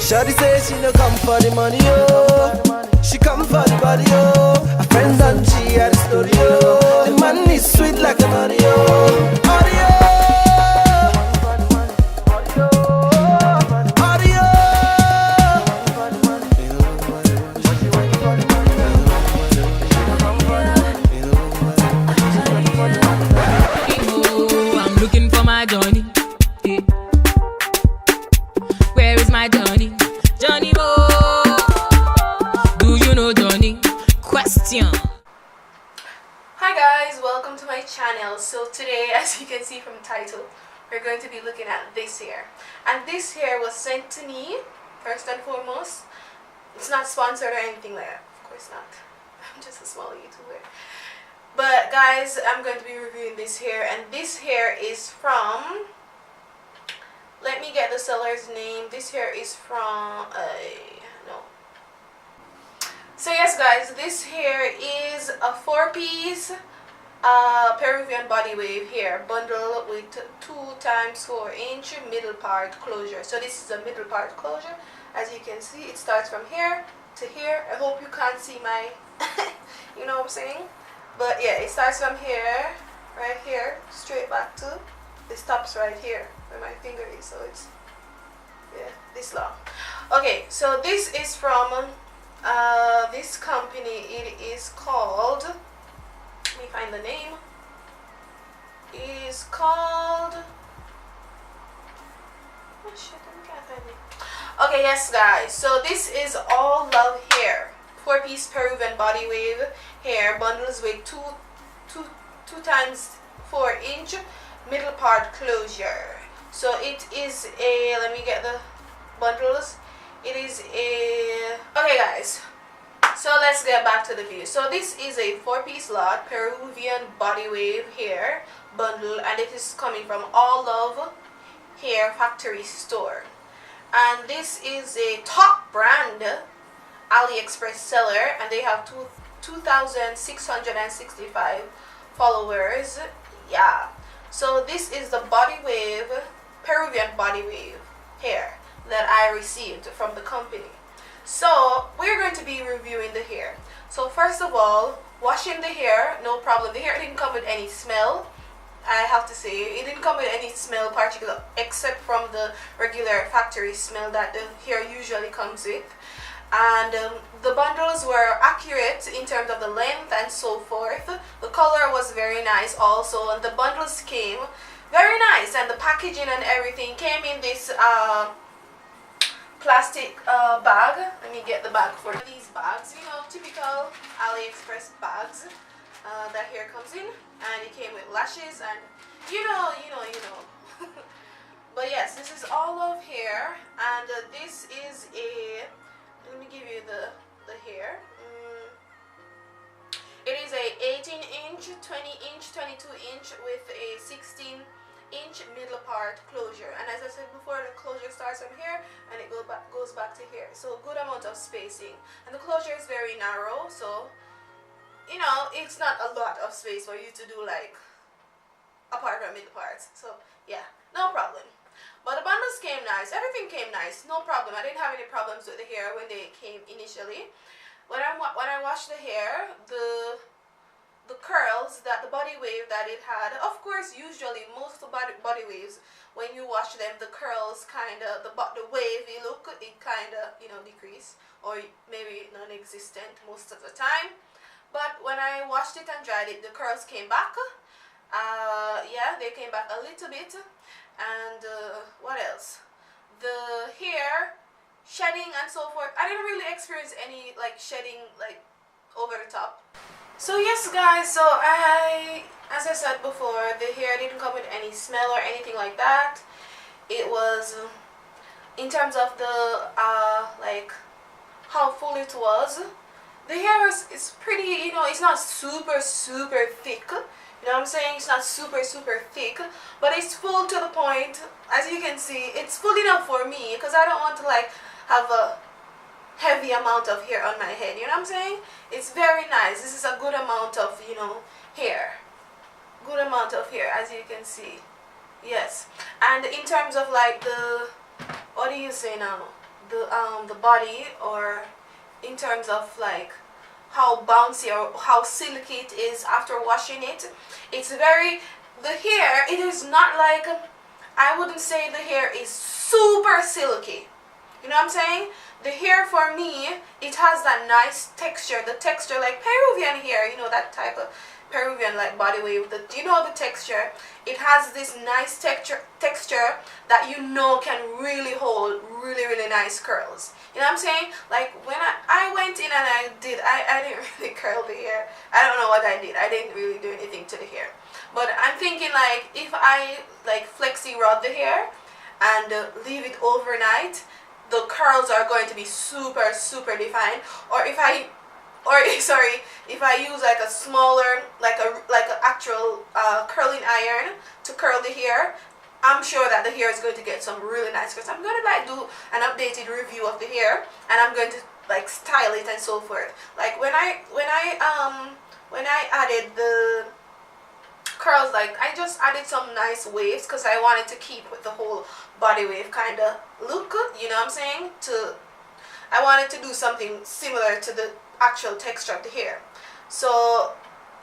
Shawty say she no come for the money, oh. She come for the body, oh. Her friends and she had a story, oh. The man is sweet like an Oreo, Oreo. Johnny, yeah. Where is my Johnny? Johnny Mo, do you know Johnny? Question. Hi guys, welcome to my channel. So today, as you can see from the title, we're going to be looking at this hair. And this hair was sent to me, first and foremost. It's not sponsored or anything like that. Of course not. I'm just a small YouTuber. But guys, I'm going to be reviewing this hair, and this hair is from, let me get the seller's name. This hair is from no. So yes guys, this hair is a 4-piece Peruvian body wave hair bundle with 2 x 4 inch middle part closure. So this is a middle part closure. As you can see, it starts from here to here. I hope you can't see my you know what I'm saying. But yeah, it starts from here, right here, straight back to, it stops right here where my finger is, so it's, yeah, this long. Okay, so this is from this company. It is called, let me find the name. It is called, oh shit, I can't find it. Okay, yes guys, so this is Allove hair. 4-piece Peruvian body wave hair bundles with 2 x 4 inch middle part closure. So it is a, let me get the bundles. It is a, okay guys, so let's get back to the video. So this is a 4-piece lot Peruvian body wave hair bundle, and it is coming from Allove Hair Factory Store, and this is a top brand Aliexpress seller, and they have 2,665 followers. Yeah, so this is the body wave, Peruvian body wave hair that I received from the company. So we're going to be reviewing the hair. So first of all, washing the hair, no problem. The hair didn't come with any smell. I have to say, it didn't come with any smell particular, except from the regular factory smell that the hair usually comes with. And the bundles were accurate in terms of the length and so forth. The color was very nice also, and the bundles came very nice, and the packaging and everything came in this plastic bag. Let me get the bag for these bags, you know, typical Aliexpress bags that here comes in, and it came with lashes and you know but yes, this is Allove hair, and this is a, let me give you the hair. It is a 18 inch, 20 inch, 22 inch with a 16 inch middle part closure, and as I said before, the closure starts from here and it goes back to here, so good amount of spacing, and the closure is very narrow, so you know, it's not a lot of space for you to do like apart from middle parts. So yeah, no problem. But the bundles came nice, everything came nice, no problem. I didn't have any problems with the hair when they came initially. When I washed the hair, the curls, that the body wave that it had, of course, usually most of body waves, when you wash them, the curls kind of, the wavy look, it kind of, you know, decrease or maybe non-existent most of the time. But when I washed it and dried it, the curls came back. Yeah, they came back a little bit. And what else? The hair shedding and so forth, I didn't really experience any like shedding like over the top. So yes guys, so as I said before, the hair didn't come with any smell or anything like that. It was, in terms of the like how full it was, the hair is pretty, you know, it's not super thick. You know what I'm saying? It's not super thick, but it's full to the point. As you can see, it's full enough for me, because I don't want to like have a heavy amount of hair on my head. You know what I'm saying? It's very nice. This is a good amount of, you know, hair. Good amount of hair, as you can see. Yes. And in terms of like the, what do you say now? the body, or in terms of like how bouncy or how silky it is after washing it. It's very, the hair, it is not like, I wouldn't say the hair is super silky. You know what I'm saying? The hair for me, it has that nice texture, the texture like Peruvian hair, you know, that type of Peruvian like body wave, you know, the texture. It has this nice texture that you know can really hold really nice curls. You know what I'm saying? Like when I went in and I didn't really curl the hair. I don't know what I did. I didn't really do anything to the hair. But I'm thinking like if I like flexi rod the hair and leave it overnight, the curls are going to be super defined. Or if I use like a smaller, like an actual curling iron to curl the hair, I'm sure that the hair is going to get some really nice curls. I'm going to like do an updated review of the hair, and I'm going to like style it and so forth. Like when I added the curls, like I just added some nice waves because I wanted to keep with the whole body wave kind of look, you know what I'm saying? I wanted to do something similar to the actual texture of the hair. So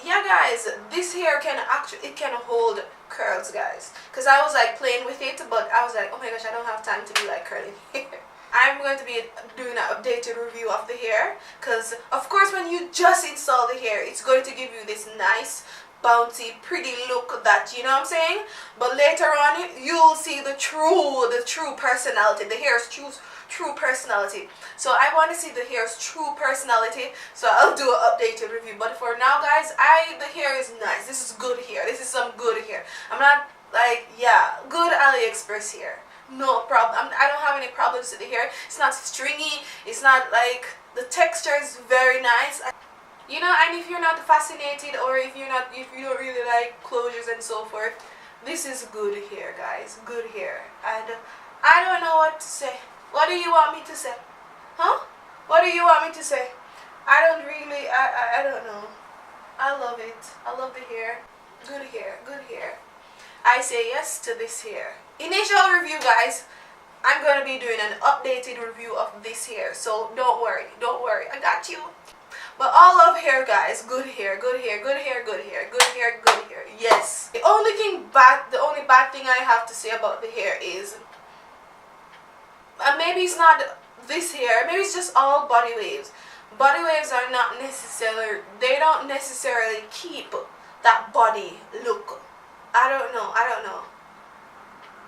yeah guys, this hair can actually, it can hold curls guys, because I was like playing with it, but I was like, oh my gosh, I don't have time to be like curling hair. I'm going to be doing an updated review of the hair, because of course when you just install the hair, it's going to give you this nice bouncy pretty look that, you know what I'm saying, but later on you'll see the true personality, the hair's true personality. So I want to see the hair's true personality, so I'll do an updated review. But for now guys, the hair is nice. This is good hair. This is some good hair. I'm not like, yeah, good Aliexpress hair, no problem. I don't have any problems with the hair. It's not stringy, it's not like, the texture is very nice, you know. And if you're not fascinated, or if you don't really like closures and so forth, this is good hair guys, good hair. And I don't know what to say. What do you want me to say? Huh? What do you want me to say? I don't really, I don't know. I love it. I love the hair. Good hair, good hair. I say yes to this hair. Initial review guys, I'm going to be doing an updated review of this hair. So don't worry, I got you. But Allove hair guys, good hair, good hair, good hair, good hair, good hair, good hair. Yes. The only bad thing I have to say about the hair is, maybe it's not this hair, maybe it's just all body waves. Body waves are not necessarily, they don't necessarily keep that body look. I don't know.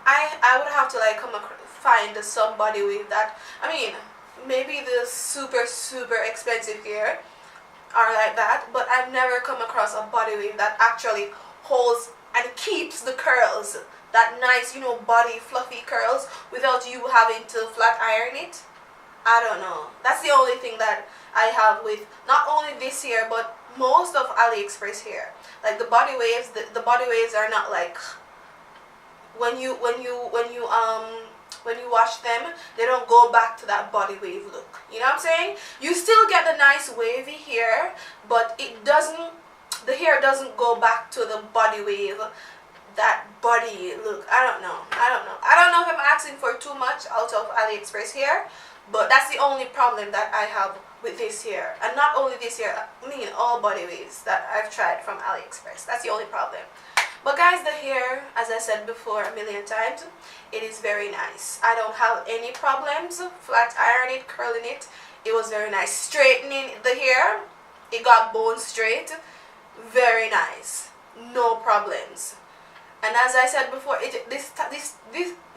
I would have to like find some body wave that, I mean, maybe the super expensive hair are like that, but I've never come across a body wave that actually holds and keeps the curls, that nice, you know, body fluffy curls, without you having to flat iron it. I don't know. That's the only thing that I have with not only this hair but most of Aliexpress hair. Like the body waves, the body waves are not like, when you wash them, they don't go back to that body wave look. You know what I'm saying? You still get the nice wavy hair, but it doesn't, the hair doesn't go back to the body wave, that body look. I don't know if I'm asking for too much out of Aliexpress hair, but that's the only problem that I have with this hair. And not only this hair, I mean all body waves that I've tried from Aliexpress. That's the only problem. But guys, the hair, as I said before a million times, it is very nice. I don't have any problems flat ironing it, curling it. It was very nice. Straightening the hair, it got bone straight. Very nice. No problems. And as I said before,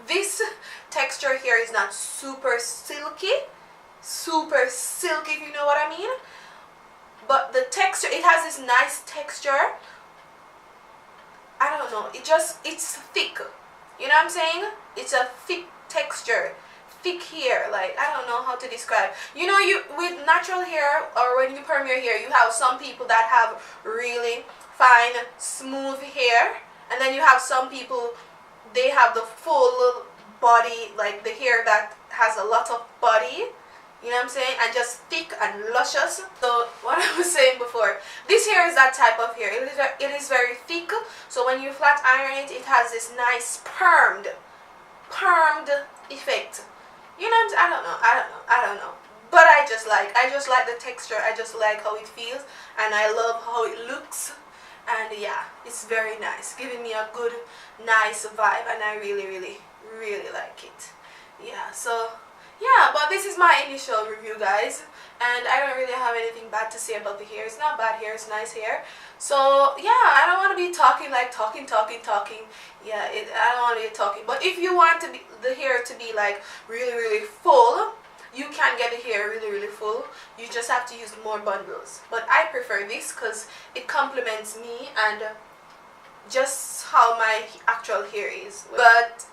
this texture here is not super silky, if you know what I mean. But the texture, it has this nice texture. I don't know, it's thick. You know what I'm saying? It's a thick texture, thick hair. Like, I don't know how to describe. You know, you with natural hair, or when you perm your hair, you have some people that have really fine, smooth hair. And then you have some people, they have the full body, like the hair that has a lot of body, you know what I'm saying, and just thick and luscious. So what I was saying before, this hair is that type of hair. It is very thick, so when you flat iron it, it has this nice permed effect. You know, I don't know. But I just like the texture. I just like how it feels, and I love how it looks. And yeah, it's very nice, giving me a good, nice vibe, and I really, really, really like it. Yeah, so yeah, but this is my initial review, guys, and I don't really have anything bad to say about the hair. It's not bad hair, it's nice hair. So yeah, I don't want to be talking like talking. Yeah, I don't want to be talking. But if you want to be the hair to be like really, really full, you can get the hair really, really full. You just have to use more bundles. But I prefer this because it complements me and just how my actual hair is. But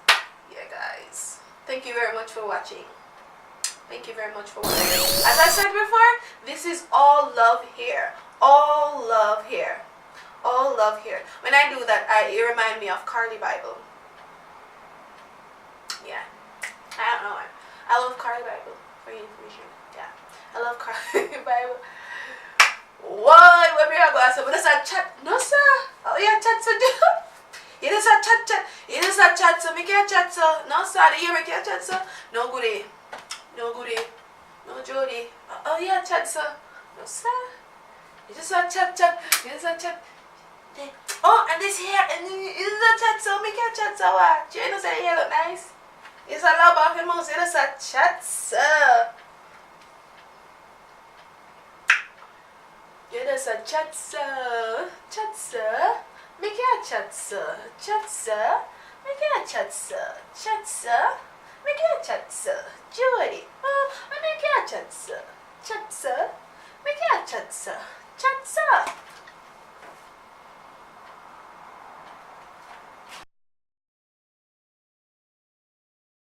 yeah, guys, thank you very much for watching. Thank you very much for watching. As I said before, this is all love hair. All love hair. All love hair. When I do that, it reminds me of Carly Bible. Yeah. I don't know why. I love Carly Bible. For your information. Yeah. I love Carly Bible. Why? Where we are going? So, but that's a chat. No, sir. Oh, yeah, chat. So, it is a chat. It is a chat. So, make a chat. So, no, sir. Do you make a chat? So, no goodie. No goodie. No Jody. Oh, yeah, chat. So, no, sir. It is a chat. It is a chat. Oh, and this here. And it is a chat. So, make a chat. So, do you know say the hair look nice? It's a lot of him. It is a chat. So, it is a chat. So, chat. So, make a chat. So, chat. So, make a chat. So, chat. So, make a chat. So, Jody. Oh, I make a chat. So, chat. So, make a chat. So, chat. So.